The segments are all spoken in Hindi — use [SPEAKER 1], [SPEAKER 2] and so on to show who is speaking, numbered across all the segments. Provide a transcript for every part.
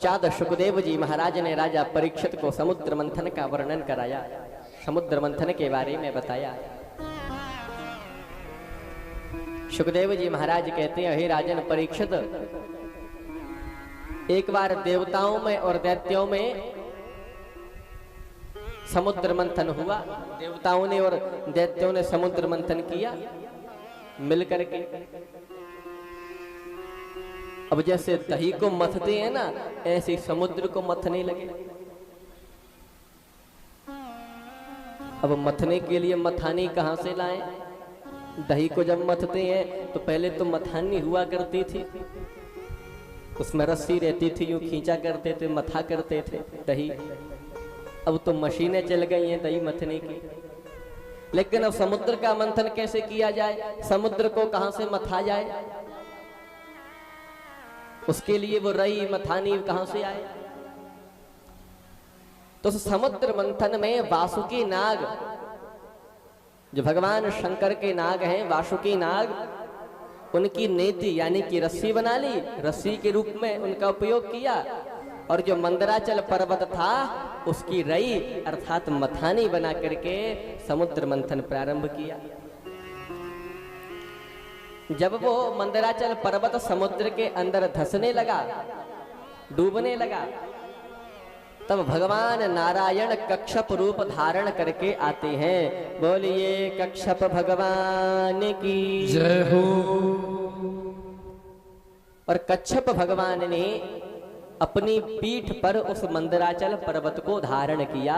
[SPEAKER 1] तत्पश्चात सुखदेव जी महाराज ने राजा परीक्षित को समुद्र मंथन का वर्णन कराया, समुद्र मंथन के बारे में बताया। सुखदेव जी महाराज कहते हैं, हे राजन परीक्षित, एक बार देवताओं में और दैत्यों में समुद्र मंथन हुआ। देवताओं ने और दैत्यों ने समुद्र मंथन किया मिलकर के। अब जैसे दही को मथते हैं ना, ऐसे समुद्र को मथने लगे। अब मथने के लिए मथानी कहां से लाएं? दही को जब मथते हैं तो पहले तो मथानी हुआ करती थी, उसमें रस्सी रहती थी, यूं खींचा करते थे, मथा करते थे दही। अब तो मशीनें चल गई हैं दही मथने की। लेकिन अब समुद्र का मंथन कैसे किया जाए, समुद्र को कहां से मथा जाए? उसके लिए वो रई मथानी कहां से आए? तो समुद्र मंथन में वासुकी नाग, जो भगवान शंकर के नाग हैं, वासुकी नाग, उनकी नेति यानी कि रस्सी बना ली, रस्सी के रूप में उनका उपयोग किया। और जो मंदराचल पर्वत था उसकी रई अर्थात मथानी बना करके समुद्र मंथन प्रारंभ किया। जब वो मंदराचल पर्वत समुद्र के अंदर धंसने लगा, डूबने लगा, तब भगवान नारायण कच्छप रूप धारण करके आते हैं। बोलिए कच्छप भगवान की
[SPEAKER 2] जय हो।
[SPEAKER 1] और कच्छप भगवान ने अपनी पीठ पर उस मंदराचल पर्वत को धारण किया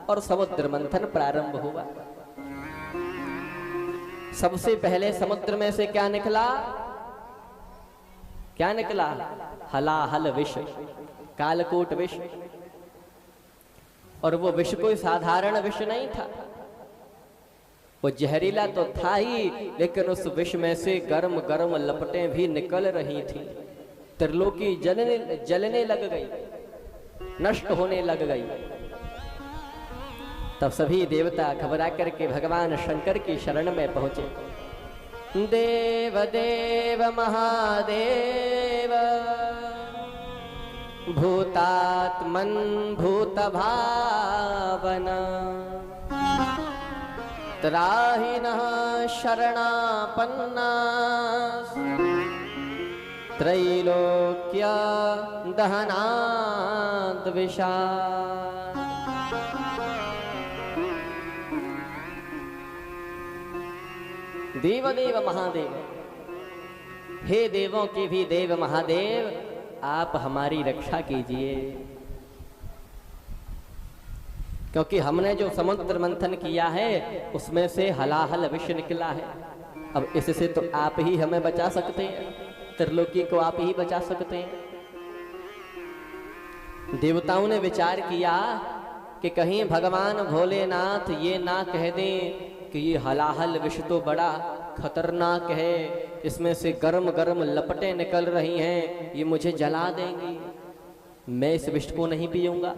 [SPEAKER 1] और समुद्र मंथन प्रारंभ हुआ। सबसे पहले समुद्र में से क्या निकला? क्या निकला? हलाहल विष, कालकूट विष। और वो विष कोई साधारण विष नहीं था, वो जहरीला तो था ही, लेकिन उस विष में से गर्म गर्म लपटें भी निकल रही थी। त्रिलोकी जलने लग गई, नष्ट होने लग गई। तब सभी देवता घबरा करके भगवान शंकर की शरण में पहुंचे। देव देव महादेव भूतात्मन भूत भावना त्राहिनः शरणापन्ना त्रैलोक्य दहनाद विषा। देवदेव महादेव, हे देवों के भी देव महादेव, आप हमारी रक्षा कीजिए, क्योंकि हमने जो समुद्र मंथन किया है उसमें से हलाहल विष निकला है। अब इससे तो आप ही हमें बचा सकते हैं, त्रिलोकी को आप ही बचा सकते हैं। देवताओं ने विचार किया कि कहीं भगवान भोलेनाथ ये ना कह दें कि ये हलाहल विष तो बड़ा खतरनाक है, इसमें से गर्म गर्म लपटें निकल रही हैं, ये मुझे जला देंगी, मैं इस विष को नहीं पीऊंगा।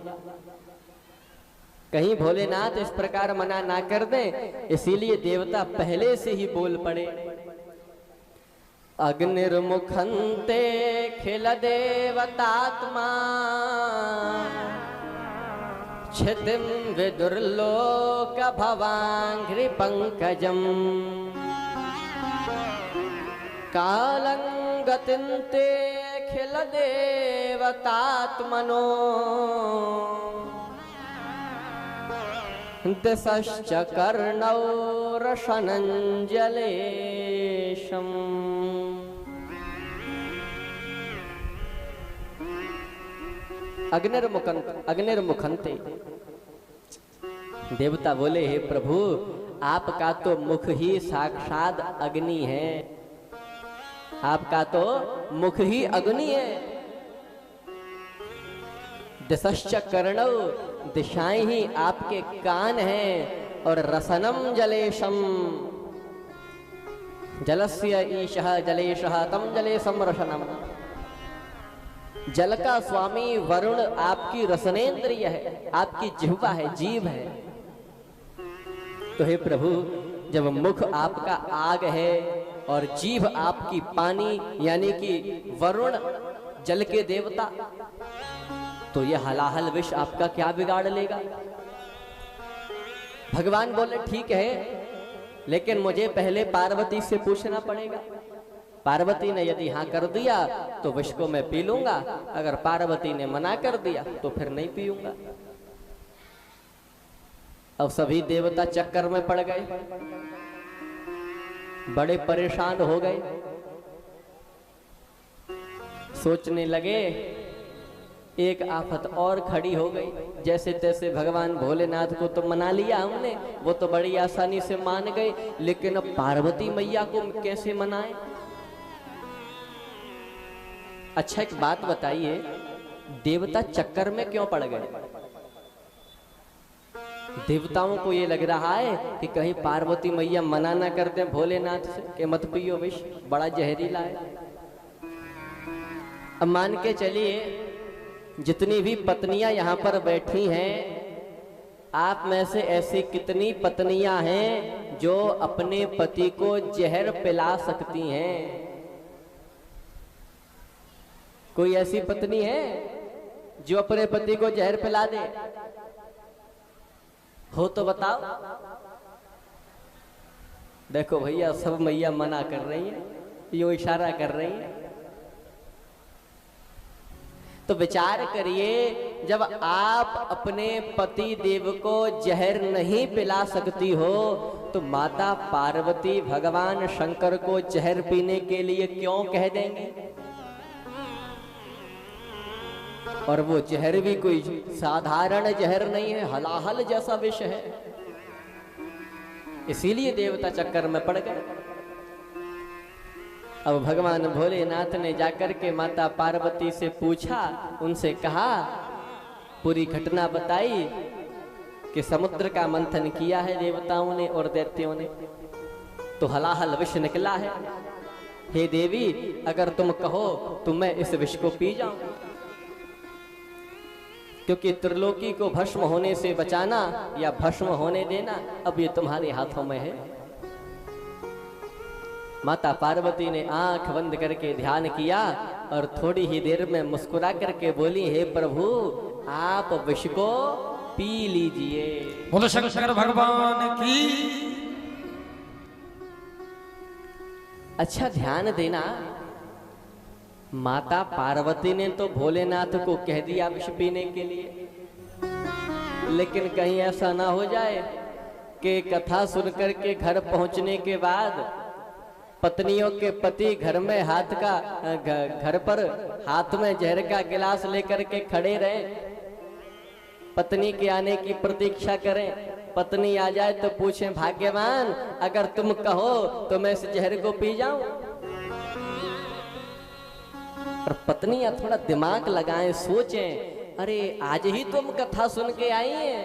[SPEAKER 1] कहीं भोलेनाथ इस प्रकार मना ना कर दें, इसीलिए देवता पहले से ही बोल पड़े। अग्निर्मुखन्ते खिल देवतात्मा क्षितिं विदुर्लोक भवांघ्रि पंकजम कालं गतिं ते खिल देवतात्मनो दिशश्च कर्णौ रशनञ्जलेशम्। अग्निर्मुखन्ते, देवता बोले, हे प्रभु आपका तो मुख ही साक्षात अग्नि है, आपका तो मुख ही अग्नि है। दिशश्च कर्णौ, दिशाएं ही आपके कान हैं, और रसनम जलेशम, जलस्य ईशः जलेशः तम जलेशम रसनम। जल का स्वामी वरुण आपकी रसनेन्द्रिय है, आपकी जिह्वा है, जीभ है। तो हे प्रभु, जब मुख आपका आग है और जीभ आपकी पानी यानी कि वरुण जल के देवता, तो ये हलाहल विष आपका क्या बिगाड़ लेगा? भगवान बोले ठीक है, लेकिन मुझे पहले पार्वती से पूछना पड़ेगा। पार्वती ने यदि हाँ कर दिया तो विष को मैं पी लूंगा, अगर पार्वती ने मना कर दिया तो फिर नहीं पीऊंगा। अब सभी देवता चक्कर में पड़ गए, बड़े परेशान हो गए, सोचने लगे एक आफत और खड़ी हो गई। जैसे तैसे भगवान भोलेनाथ को तो मना लिया हमने, वो तो बड़ी आसानी से मान गए, लेकिन अब पार्वती मैया को कैसे मनाएं? अच्छा एक बात बताइए, देवता चक्कर में क्यों पड़ गए? देवताओं को ये लग रहा है कि कहीं पार्वती मैया मना ना कर दें भोलेनाथ से कि मत पियो विष, बड़ा जहरीला है। अब मान के चलिए जितनी भी पत्नियां यहां पर बैठी हैं, आप में से ऐसी कितनी पत्नियां हैं जो अपने पति को जहर पिला सकती हैं? कोई ऐसी पत्नी है जो अपने पति को जहर पिला दे? हो तो बताओ। देखो भैया, सब मैया मना कर रही है, यूं इशारा कर रही है। तो विचार करिए, जब आप अपने पति देव को जहर नहीं पिला सकती हो तो माता पार्वती भगवान शंकर को जहर पीने के लिए क्यों कह देंगे? और वो जहर भी कोई साधारण जहर नहीं है, हलाहल जैसा विष है। इसीलिए देवता चक्कर में पड़ गए। अब भगवान भोलेनाथ ने जाकर के माता पार्वती से पूछा, उनसे कहा, पूरी घटना बताई कि समुद्र का मंथन किया है देवताओं ने और दैत्यों ने, तो हलाहल विष निकला है। हे देवी, अगर तुम कहो तो मैं इस विष को पी जाऊं, क्योंकि त्रिलोकी को भस्म होने से बचाना या भस्म होने देना अब ये तुम्हारे हाथों में है। माता पार्वती ने आंख बंद करके ध्यान किया और थोड़ी ही देर में मुस्कुरा करके बोली, हे प्रभु, आप विष को पी लीजिए।
[SPEAKER 2] बोलो शंकर भगवान की।
[SPEAKER 1] अच्छा ध्यान देना, माता पार्वती ने तो भोलेनाथ को कह दिया विष पीने के लिए, लेकिन कहीं ऐसा ना हो जाए कि कथा सुनकर के घर पहुंचने के बाद पत्नियों के पति घर में घर पर हाथ में जहर का गिलास लेकर के खड़े रहे, पत्नी के आने की प्रतीक्षा करें। पत्नी आ जाए तो पूछें, भाग्यवान, अगर तुम कहो तो मैं इस जहर को पी जाऊं। और पत्नियां थोड़ा दिमाग लगाएं, सोचें, अरे आज ही तुम कथा सुन के आई हैं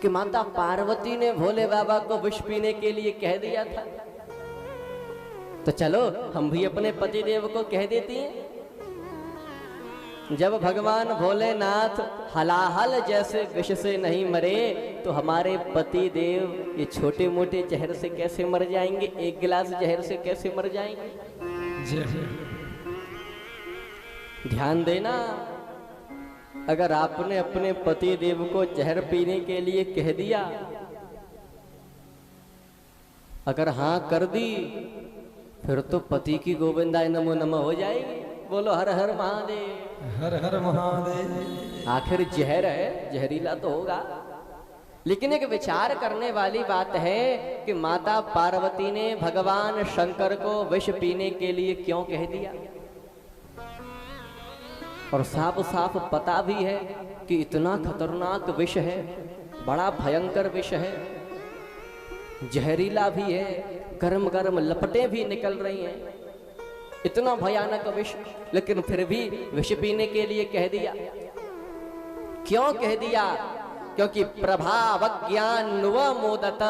[SPEAKER 1] कि माता पार्वती ने भोले बाबा को विष पीने के लिए कह दिया था, तो चलो हम भी अपने पति देव को कह देती हैं। जब भगवान भोलेनाथ हलाहल जैसे विष से नहीं मरे तो हमारे पति देव ये छोटे मोटे जहर से कैसे मर जाएंगे? एक गिलास जहर से कैसे मर जाएंगे? ध्यान देना, अगर आपने अपने पति देव को जहर पीने के लिए कह दिया, अगर हाँ कर दी, फिर तो पति की गोविंदाय नमो नमः हो जाएगी। बोलो हर हर महादेव,
[SPEAKER 2] हर हर महादेव।
[SPEAKER 1] आखिर जहर है, जहरीला तो होगा। लेकिन एक विचार करने वाली बात है कि माता पार्वती ने भगवान शंकर को विष पीने के लिए क्यों कह दिया? और साफ साफ पता भी है कि इतना खतरनाक विष है, बड़ा भयंकर विष है, जहरीला भी है, गरम गरम लपटें भी निकल रही हैं, इतना भयानक विष, लेकिन फिर भी विष पीने के लिए कह दिया। क्यों कह दिया? क्योंकि प्रभावज्ञानवमोदत,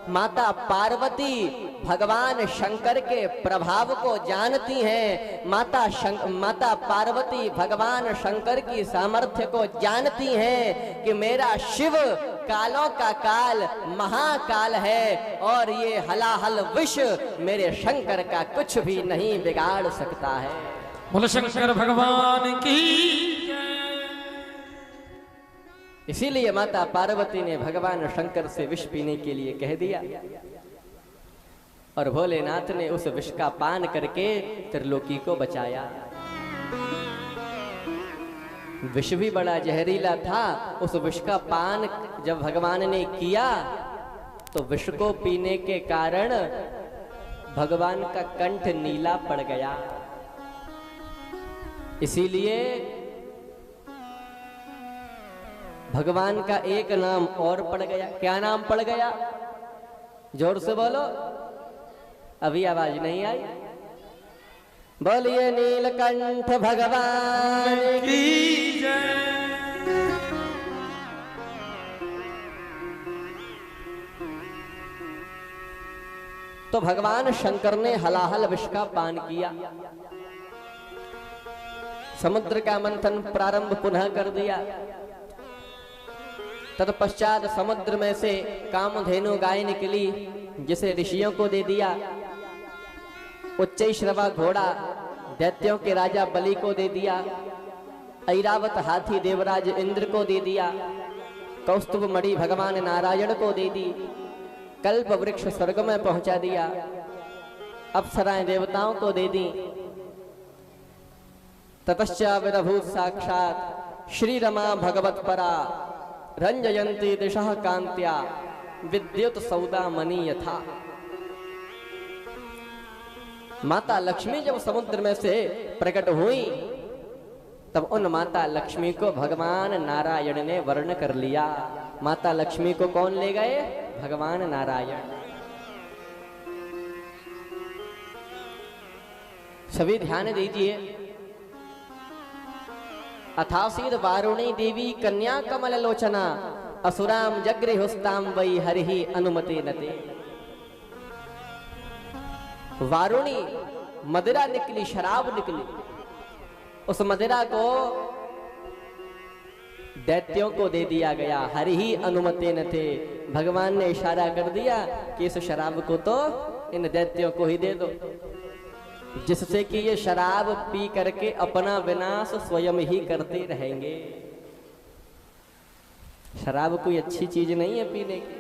[SPEAKER 1] माता पार्वती भगवान शंकर के प्रभाव को जानती हैं। माता पार्वती भगवान शंकर की सामर्थ्य को जानती हैं कि मेरा शिव कालों का काल महाकाल है और ये हलाहल विष मेरे शंकर का कुछ भी नहीं बिगाड़ सकता है।
[SPEAKER 2] बोलो शंकर भगवान की।
[SPEAKER 1] इसीलिए माता पार्वती ने भगवान शंकर से विष पीने के लिए कह दिया और भोलेनाथ ने उस विष का पान करके त्रिलोकी को बचाया। विष भी बड़ा जहरीला था। उस विष का पान जब भगवान ने किया तो विष को पीने के कारण भगवान का कंठ नीला पड़ गया। इसीलिए भगवान का एक नाम और पड़ गया। क्या नाम पड़ गया? जोर से बोलो, अभी आवाज नहीं आई। बोलिए नीलकंठ भगवान की
[SPEAKER 2] जय।
[SPEAKER 1] तो भगवान शंकर ने हलाहल विष का पान किया। समुद्र का मंथन प्रारंभ पुनः कर दिया। तत्पश्चात समुद्र में से कामधेनु गाय निकली, जिसे ऋषियों को दे दिया। उच्चैश्रवा घोड़ा दैत्यों के राजा बलि को दे दिया। ऐरावत हाथी देवराज इंद्र को दे दिया। कौस्तुभ मणि भगवान नारायण को दे दी। कल्प वृक्ष स्वर्ग में पहुंचा दिया। अप्सराएं देवताओं को दे दी। ततश्चा विरभूत साक्षात श्री रमा भगवत परा रंजयंती दिशा कांत्या विद्युत सौदा मणि यथा। माता लक्ष्मी जब समुद्र में से प्रकट हुई तब उन माता लक्ष्मी को भगवान नारायण ने वर्ण कर लिया। माता लक्ष्मी को कौन ले गए? भगवान नारायण। सभी ध्यान दीजिए। अथासीद वारुणी देवी कन्या कमल लोचना असुराम जगृहुस्ताम वै हरिहि अनुमते नते। वारुणी मदिरा निकली, शराब निकली। उस मदिरा को दैत्यों को दे दिया गया। हरि ही अनुमते न थे। भगवान ने इशारा कर दिया कि इस शराब को तो इन दैत्यों को ही दे दो, जिससे कि ये शराब पी करके अपना विनाश स्वयं ही करते रहेंगे। शराब कोई अच्छी चीज नहीं है पीने की।